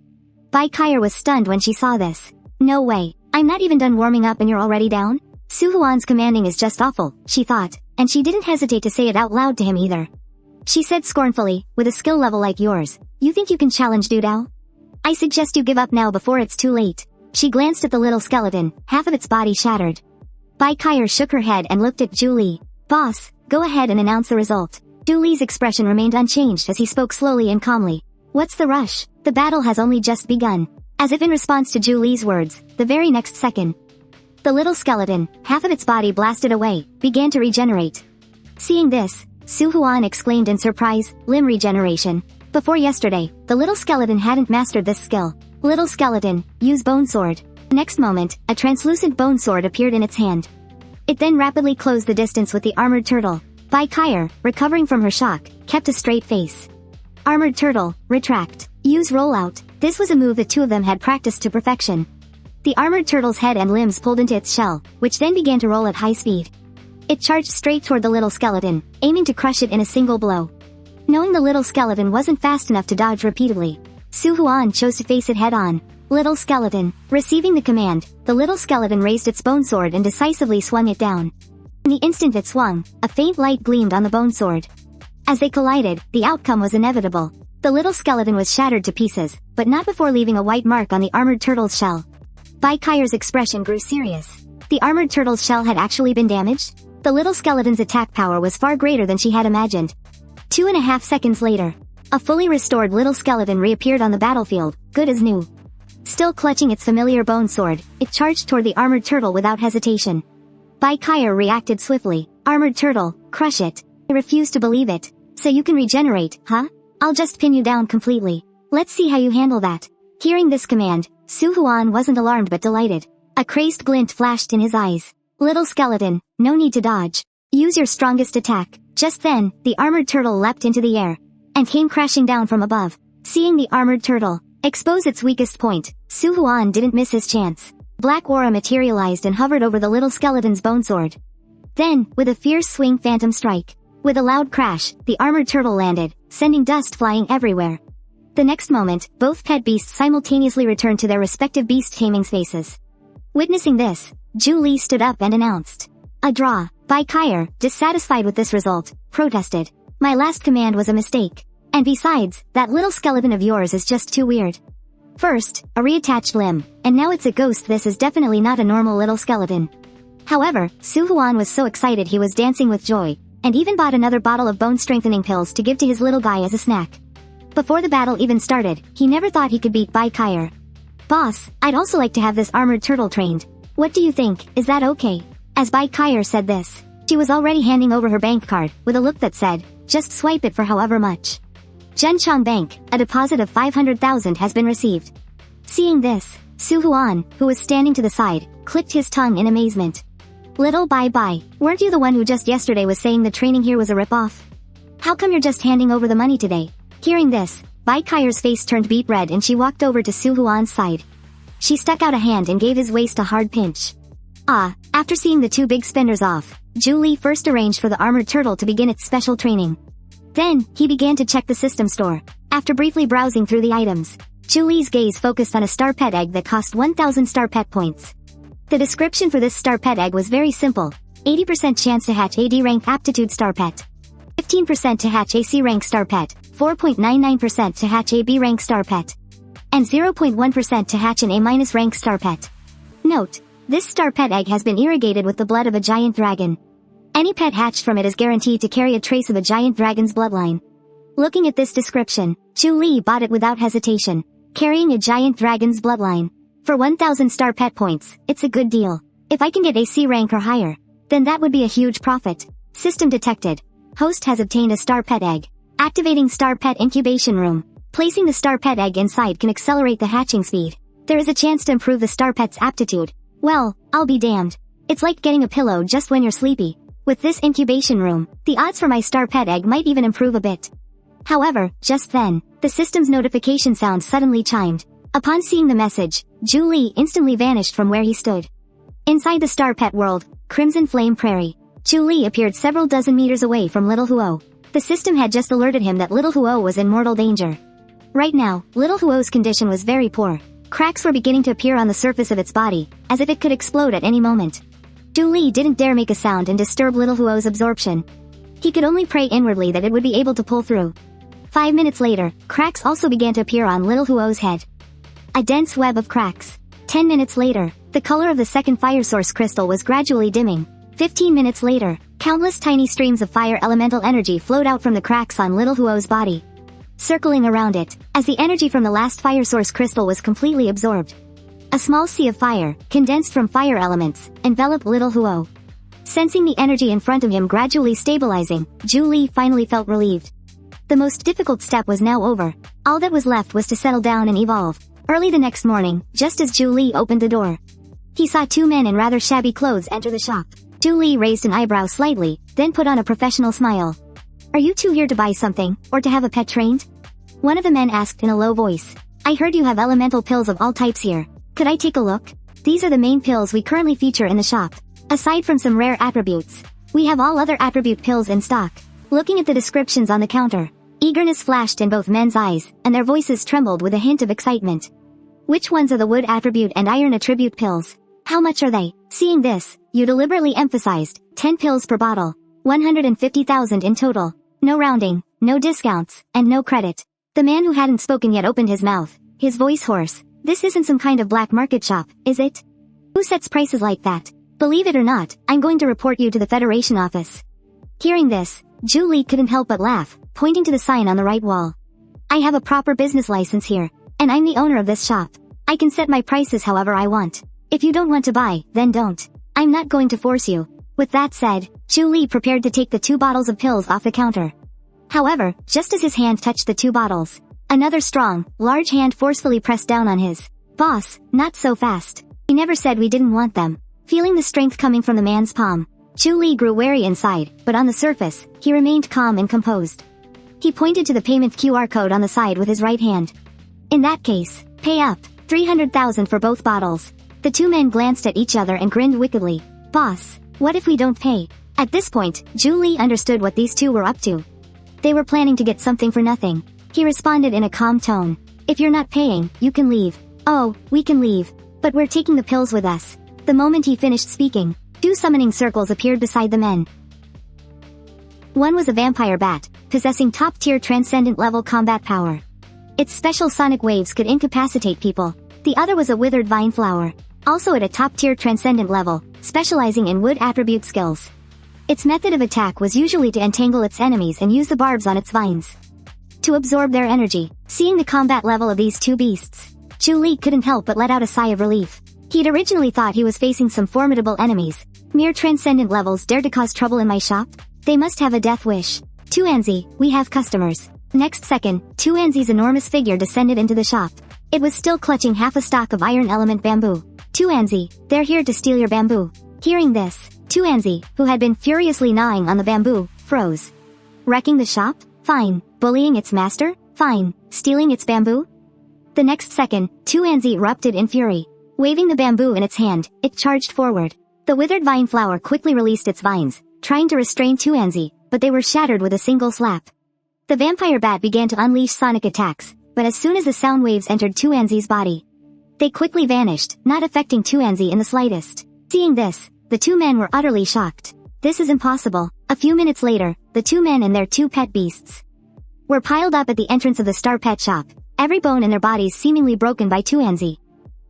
S1: Bai Cai'er was stunned when she saw this. No way, I'm not even done warming up and you're already down? Su Huan's commanding is just awful, she thought, and she didn't hesitate to say it out loud to him either. She said scornfully, with a skill level like yours, you think you can challenge Dudao? I suggest you give up now before it's too late. She glanced at the little skeleton, half of its body shattered. Bai Cai'er shook her head and looked at Jiu Li. Boss, go ahead and announce the result. Jiu Li's expression remained unchanged as he spoke slowly and calmly. What's the rush? The battle has only just begun. As if in response to Jiu Li's words, the very next second, the little skeleton, half of its body blasted away, began to regenerate. Seeing this, Su Huan exclaimed in surprise, limb regeneration. Before yesterday, the little skeleton hadn't mastered this skill. Little skeleton, use bone sword. Next moment, a translucent bone sword appeared in its hand. It then rapidly closed the distance with the armored turtle. Bai Cai'er, recovering from her shock, kept a straight face. Armored turtle, retract. Use rollout. This was a move the two of them had practiced to perfection. The armored turtle's head and limbs pulled into its shell, which then began to roll at high speed. It charged straight toward the little skeleton, aiming to crush it in a single blow. Knowing the little skeleton wasn't fast enough to dodge repeatedly, Su Huan chose to face it head-on. Little skeleton. Receiving the command, the little skeleton raised its bone sword and decisively swung it down. In the instant it swung, a faint light gleamed on the bone sword. As they collided, the outcome was inevitable. The little skeleton was shattered to pieces, but not before leaving a white mark on the armored turtle's shell. Bai Cai'er's expression grew serious. The armored turtle's shell had actually been damaged? The little skeleton's attack power was far greater than she had imagined. 2.5 seconds later, A fully restored little skeleton reappeared on the battlefield, good as new. Still clutching its familiar bone sword, it charged toward the armored turtle without hesitation. Bai Cai'er reacted swiftly. Armored turtle, crush it. I refuse to believe it. So you can regenerate, huh? I'll just pin you down completely. Let's see how you handle that. Hearing this command, Su Huan wasn't alarmed but delighted. A crazed glint flashed in his eyes. Little skeleton, no need to dodge. Use your strongest attack. Just then, the armored turtle leapt into the air and came crashing down from above. Seeing the armored turtle expose its weakest point, Su Huan didn't miss his chance. Black aura materialized and hovered over the little skeleton's bone sword. Then, with a fierce swing phantom strike. With a loud crash, the armored turtle landed, sending dust flying everywhere. The next moment, both pet beasts simultaneously returned to their respective beast taming spaces. Witnessing this, Jiu Li stood up and announced. A draw. Bai Cai'er, dissatisfied with this result, protested. My last command was a mistake. And besides, that little skeleton of yours is just too weird. First, a reattached limb, and now it's a ghost. This is definitely not a normal little skeleton. However, Su Huan was so excited he was dancing with joy, and even bought another bottle of bone-strengthening pills to give to his little guy as a snack. Before the battle even started, he never thought he could beat Bai Cai'er. Boss, I'd also like to have this armored turtle trained. What do you think, is that okay? As Bai Cai'er said this, she was already handing over her bank card, with a look that said, just swipe it for however much. Zhenchang Bank, a deposit of 500,000 has been received. Seeing this, Su Huan, who was standing to the side, clicked his tongue in amazement. Little Bai, weren't you the one who just yesterday was saying the training here was a rip-off? How come you're just handing over the money today? Hearing this, Bai Cai'er's face turned beet red and she walked over to Su Huan's side. She stuck out a hand and gave his waist a hard pinch. After seeing the two big spenders off, Jiu Li first arranged for the armored turtle to begin its special training. Then, he began to check the system store. After briefly browsing through the items, Jiu Li's gaze focused on a star pet egg that cost 1,000 star pet points. The description for this star pet egg was very simple. 80% chance to hatch AD rank aptitude star pet. 15% to hatch AC rank star pet, 4.99% to hatch AB rank star pet, and 0.1% to hatch an A- rank star pet. Note, this star pet egg has been irrigated with the blood of a giant dragon. Any pet hatched from it is guaranteed to carry a trace of a giant dragon's bloodline. Looking at this description, Jiu Li bought it without hesitation. Carrying a giant dragon's bloodline. For 1,000 star pet points, it's a good deal. If I can get AC rank or higher, then that would be a huge profit. System detected. Host has obtained a star pet egg. Activating star pet incubation room. Placing the star pet egg inside can accelerate the hatching speed. There is a chance to improve the star pet's aptitude. Well, I'll be damned. It's like getting a pillow just when you're sleepy. With this incubation room, the odds for my star pet egg might even improve a bit. However, just then, the system's notification sound suddenly chimed. Upon seeing the message, Jiu Li instantly vanished from where he stood. Inside the star pet world, Crimson Flame Prairie, Jiu Li appeared several dozen meters away from Little Huo. The system had just alerted him that Little Huo was in mortal danger. Right now, Little Huo's condition was very poor. Cracks were beginning to appear on the surface of its body, as if it could explode at any moment. Jiu Li didn't dare make a sound and disturb Little Huo's absorption. He could only pray inwardly that it would be able to pull through. 5 minutes later, cracks also began to appear on Little Huo's head. A dense web of cracks. 10 minutes later, the color of the second fire source crystal was gradually dimming. 15 minutes later, countless tiny streams of fire elemental energy flowed out from the cracks on Little Huo's body, circling around it, as the energy from the last fire source crystal was completely absorbed. A small sea of fire, condensed from fire elements, enveloped Little Huo. Sensing the energy in front of him gradually stabilizing, Jiu Li finally felt relieved. The most difficult step was now over. All that was left was to settle down and evolve. Early the next morning, just as Jiu Li opened the door, he saw two men in rather shabby clothes enter the shop. Jiu Li raised an eyebrow slightly, then put on a professional smile. Are you two here to buy something, or to have a pet trained? One of the men asked in a low voice. I heard you have elemental pills of all types here. Could I take a look? These are the main pills we currently feature in the shop. Aside from some rare attributes, we have all other attribute pills in stock. Looking at the descriptions on the counter, eagerness flashed in both men's eyes, and their voices trembled with a hint of excitement. Which ones are the wood attribute and iron attribute pills? How much are they? Seeing this, you deliberately emphasized, 10 pills per bottle. 150,000 in total. No rounding, no discounts, and no credit. The man who hadn't spoken yet opened his mouth, his voice hoarse. This isn't some kind of black market shop, is it? Who sets prices like that? Believe it or not, I'm going to report you to the Federation office. Hearing this, Jiu Li couldn't help but laugh, pointing to the sign on the right wall. I have a proper business license here, and I'm the owner of this shop. I can set my prices however I want. If you don't want to buy, then don't. I'm not going to force you. With that said, Jiu Li prepared to take the 2 bottles of pills off the counter. However, just as his hand touched the 2 bottles, another strong, large hand forcefully pressed down on his. Boss, not so fast. We never said we didn't want them. Feeling the strength coming from the man's palm, Jiu Li grew wary inside, but on the surface, he remained calm and composed. He pointed to the payment QR code on the side with his right hand. In that case, pay up, 300,000 for both bottles. The 2 men glanced at each other and grinned wickedly. Boss, what if we don't pay? At this point, Jiu Li understood what these 2 were up to. They were planning to get something for nothing. He responded in a calm tone. If you're not paying, you can leave. Oh, we can leave. But we're taking the pills with us. The moment he finished speaking, 2 summoning circles appeared beside the men. One was a vampire bat, possessing top-tier transcendent level combat power. Its special sonic waves could incapacitate people. The other was a withered vine flower, also at a top-tier transcendent level, specializing in wood attribute skills. Its method of attack was usually to entangle its enemies and use the barbs on its vines to absorb their energy. Seeing the combat level of these 2 beasts, Jiu Li couldn't help but let out a sigh of relief. He'd originally thought he was facing some formidable enemies. Mere transcendent levels dare to cause trouble in my shop? They must have a death wish. Tuanzi, we have customers. Next second, Tuanzi's enormous figure descended into the shop. It was still clutching half a stalk of iron element bamboo. Tuanzi, they're here to steal your bamboo. Hearing this, Tuanzi, who had been furiously gnawing on the bamboo, froze. Wrecking the shop? Fine. Bullying its master? Fine. Stealing its bamboo? The next second, Tuanzi erupted in fury. Waving the bamboo in its hand, it charged forward. The withered vine flower quickly released its vines, trying to restrain Tuanzi, but they were shattered with a single slap. The vampire bat began to unleash sonic attacks, but as soon as the sound waves entered Tuanzi's body, they quickly vanished, not affecting Tuanzi in the slightest. Seeing this, the 2 men were utterly shocked. This is impossible. A few minutes later, the 2 men and their 2 pet beasts were piled up at the entrance of the Star Pet shop, every bone in their bodies seemingly broken by Tuanzi.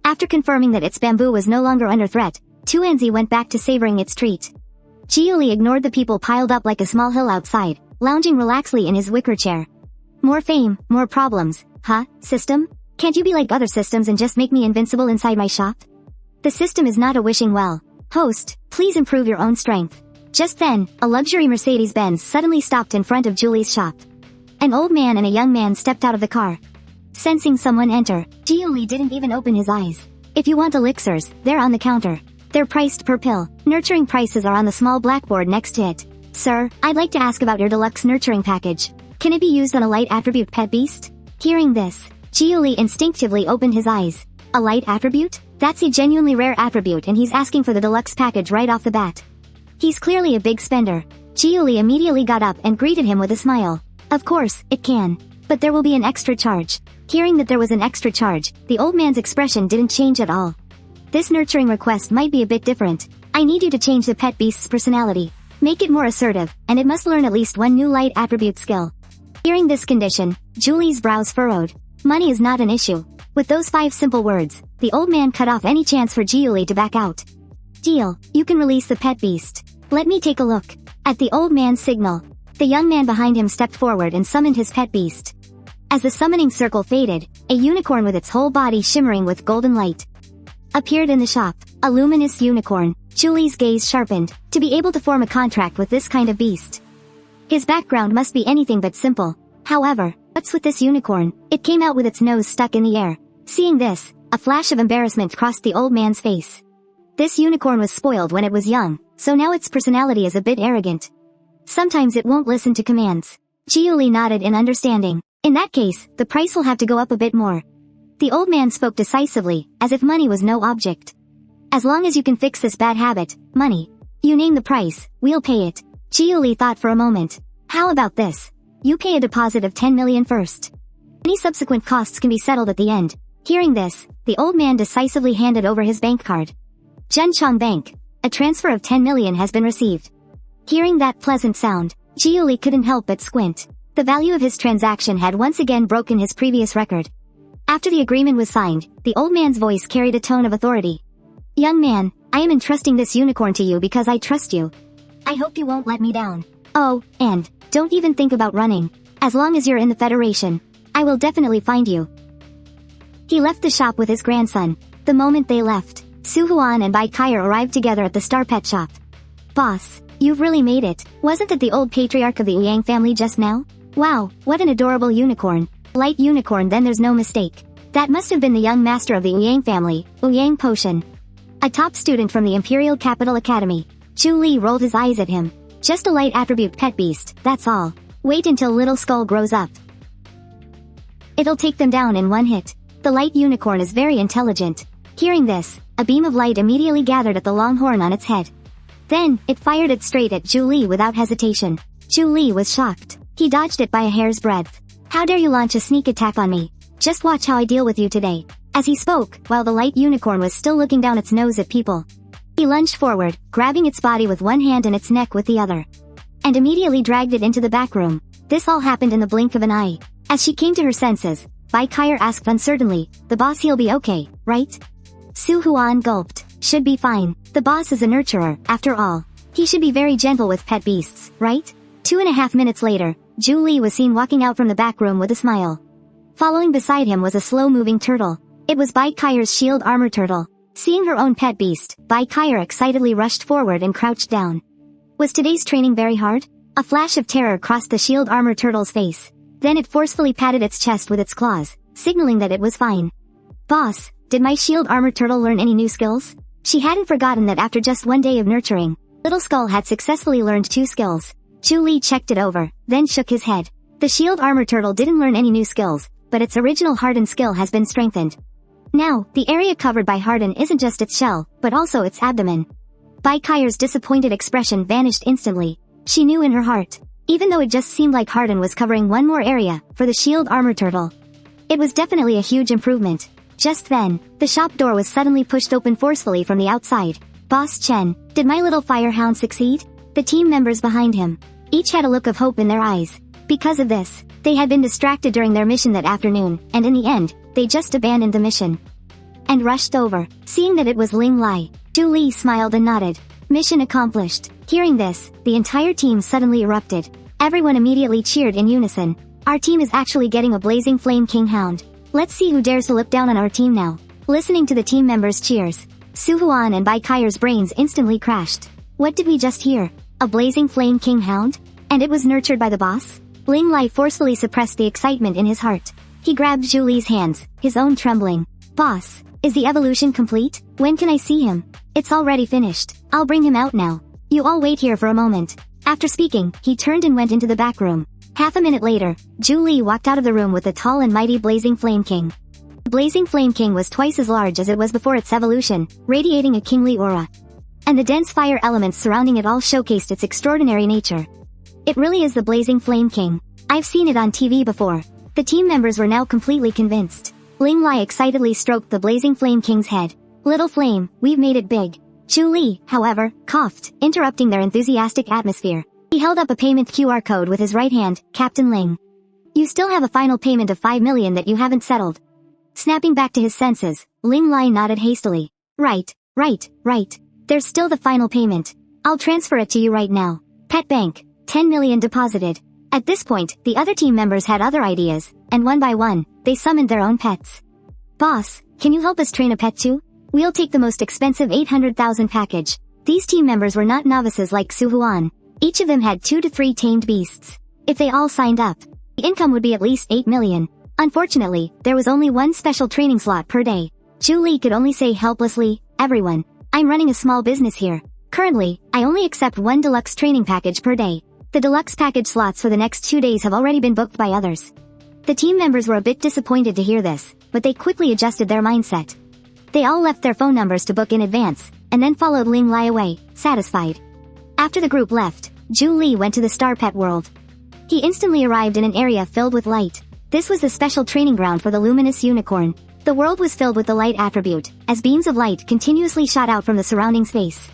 S1: After confirming that its bamboo was no longer under threat, Tuanzi went back to savoring its treat. Jiu Li ignored the people piled up like a small hill outside, lounging relaxedly in his wicker chair. More fame, more problems, huh, system? Can't you be like other systems and just make me invincible inside my shop? The system is not a wishing well. Host, please improve your own strength. Just then, a luxury Mercedes-Benz suddenly stopped in front of Jiu Li's shop. An old man and a young man stepped out of the car. Sensing someone enter, Jiu Li didn't even open his eyes. If you want elixirs, they're on the counter. They're priced per pill. Nurturing prices are on the small blackboard next to it. Sir, I'd like to ask about your deluxe nurturing package. Can it be used on a light attribute pet beast? Hearing this, Jiu Li instinctively opened his eyes. A light attribute? That's a genuinely rare attribute and he's asking for the deluxe package right off the bat. He's clearly a big spender. Jiu Li immediately got up and greeted him with a smile. Of course, it can. But there will be an extra charge. Hearing that there was an extra charge, the old man's expression didn't change at all. This nurturing request might be a bit different. I need you to change the pet beast's personality. Make it more assertive, and it must learn at least 1 new light attribute skill. Hearing this condition, Jiu Li's brows furrowed. Money is not an issue. With those 5 simple words, the old man cut off any chance for Jiu Li to back out. Deal, you can release the pet beast. Let me take a look. At the old man's signal, the young man behind him stepped forward and summoned his pet beast. As the summoning circle faded, a unicorn with its whole body shimmering with golden light appeared in the shop. A luminous unicorn. Jiu Li's gaze sharpened. To be able to form a contract with this kind of beast, his background must be anything but simple. However, what's with this unicorn? It came out with its nose stuck in the air. Seeing this, a flash of embarrassment crossed the old man's face. This unicorn was spoiled when it was young, so now its personality is a bit arrogant. Sometimes it won't listen to commands. Jiu Li nodded in understanding. In that case, the price will have to go up a bit more. The old man spoke decisively, as if money was no object. As long as you can fix this bad habit, money. You name the price, we'll pay it. Jiu Li thought for a moment. How about this? You pay a deposit of 10 million first. Any subsequent costs can be settled at the end. Hearing this, the old man decisively handed over his bank card. Zhenchang Bank. A transfer of 10 million has been received. Hearing that pleasant sound, Jiu Li couldn't help but squint. The value of his transaction had once again broken his previous record. After the agreement was signed, the old man's voice carried a tone of authority. Young man, I am entrusting this unicorn to you because I trust you. I hope you won't let me down. Oh, and don't even think about running. As long as you're in the Federation, I will definitely find you. He left the shop with his grandson. The moment they left, Su Huan and Bai Cai'er arrived together at the Star Pet shop. Boss, you've really made it. Wasn't that the old patriarch of the Yang family just now? Wow, what an adorable unicorn. Light unicorn, then there's no mistake. That must have been the young master of the Yang family, Yang Potion. A top student from the Imperial Capital Academy. Jiu Li rolled his eyes at him. Just a light attribute pet beast, that's all. Wait until Little Skull grows up. It'll take them down in one hit. The light unicorn is very intelligent. Hearing this, a beam of light immediately gathered at the long horn on its head. Then, it fired it straight at Jiu Li without hesitation. Jiu Li was shocked. He dodged it by a hair's breadth. How dare you launch a sneak attack on me? Just watch how I deal with you today. As he spoke, while the light unicorn was still looking down its nose at people, he lunged forward, grabbing its body with one hand and its neck with the other, and immediately dragged it into the back room. This all happened in the blink of an eye. As she came to her senses, Bai Cai'er asked uncertainly, "The boss, he'll be okay, right?" Su Huan gulped. "Should be fine. The boss is a nurturer, after all. He should be very gentle with pet beasts, right?" 2.5 minutes later, Jiu Li was seen walking out from the back room with a smile. Following beside him was a slow-moving turtle. It was Bai Cai'er's shield armor turtle. Seeing her own pet beast, Bai Cai'er excitedly rushed forward and crouched down. Was today's training very hard? A flash of terror crossed the shield armor turtle's face. Then it forcefully patted its chest with its claws, signaling that it was fine. "Boss, did my shield armor turtle learn any new skills?" She hadn't forgotten that after just one day of nurturing, Little Skull had successfully learned 2 skills. Jiu Li checked it over, then shook his head. The shield armor turtle didn't learn any new skills, but its original hardened skill has been strengthened. Now, the area covered by harden isn't just its shell, but also its abdomen. Bai Cai'er's disappointed expression vanished instantly. She knew in her heart, even though it just seemed like harden was covering one more area, for the shield armor turtle, it was definitely a huge improvement. Just then, the shop door was suddenly pushed open forcefully from the outside. "Boss Chen, did my little firehound succeed?" The team members behind him each had a look of hope in their eyes. Because of this, they had been distracted during their mission that afternoon, and in the end, they just abandoned the mission and rushed over. Seeing that it was Ling Lie, Jiu Li smiled and nodded. Mission accomplished. Hearing this, the entire team suddenly erupted. Everyone immediately cheered in unison. "Our team is actually getting a blazing flame king hound. Let's see who dares to look down on our team now." Listening to the team members' cheers, Su Huan and Bai Cai'er's brains instantly crashed. What did we just hear? A blazing flame king hound? And it was nurtured by the boss? Ling Lie forcefully suppressed the excitement in his heart. He grabbed Jiu Li's hands, his own trembling. "Boss, is the evolution complete? When can I see him?" "It's already finished. I'll bring him out now. You all wait here for a moment." After speaking, he turned and went into the back room. Half a minute later, Jiu Li walked out of the room with the tall and mighty Blazing Flame King. The Blazing Flame King was twice as large as it was before its evolution, radiating a kingly aura. And the dense fire elements surrounding it all showcased its extraordinary nature. It really is the Blazing Flame King. I've seen it on TV before. The team members were now completely convinced. Ling Lie excitedly stroked the Blazing Flame King's head. "Little flame, we've made it big." Jiu Li, however, coughed, interrupting their enthusiastic atmosphere. He held up a payment QR code with his right hand. "Captain Ling, you still have a final payment of 5 million that you haven't settled." Snapping back to his senses, Ling Lie nodded hastily. Right. There's still the final payment. I'll transfer it to you right now. Pet bank, 10 million deposited." At this point, the other team members had other ideas, and one by one, they summoned their own pets. "Boss, can you help us train a pet too? We'll take the most expensive 800,000 package." These team members were not novices like Su Huan. Each of them had 2 to 3 tamed beasts. If they all signed up, the income would be at least 8 million. Unfortunately, there was only one special training slot per day. Jiu Li could only say helplessly, "Everyone, I'm running a small business here. Currently, I only accept one deluxe training package per day. The deluxe package slots for the next 2 days have already been booked by others." The team members were a bit disappointed to hear this, but they quickly adjusted their mindset. They all left their phone numbers to book in advance, and then followed Ling Lie away, satisfied. After the group left, Jiu Li went to the Star Pet world. He instantly arrived in an area filled with light. This was the special training ground for the luminous unicorn. The world was filled with the light attribute, as beams of light continuously shot out from the surrounding space.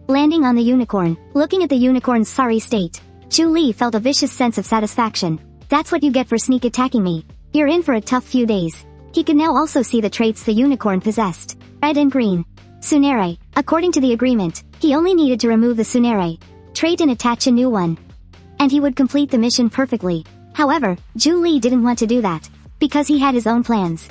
S1: Landing on the unicorn, looking at the unicorn's sorry state, Jiu Li felt a vicious sense of satisfaction. "That's what you get for sneak attacking me. You're in for a tough few days." He could now also see the traits the unicorn possessed. Red and green. Sunere. According to the agreement, he only needed to remove the Sunere trait and attach a new one, and he would complete the mission perfectly. However, Jiu Li didn't want to do that. because he had his own plans.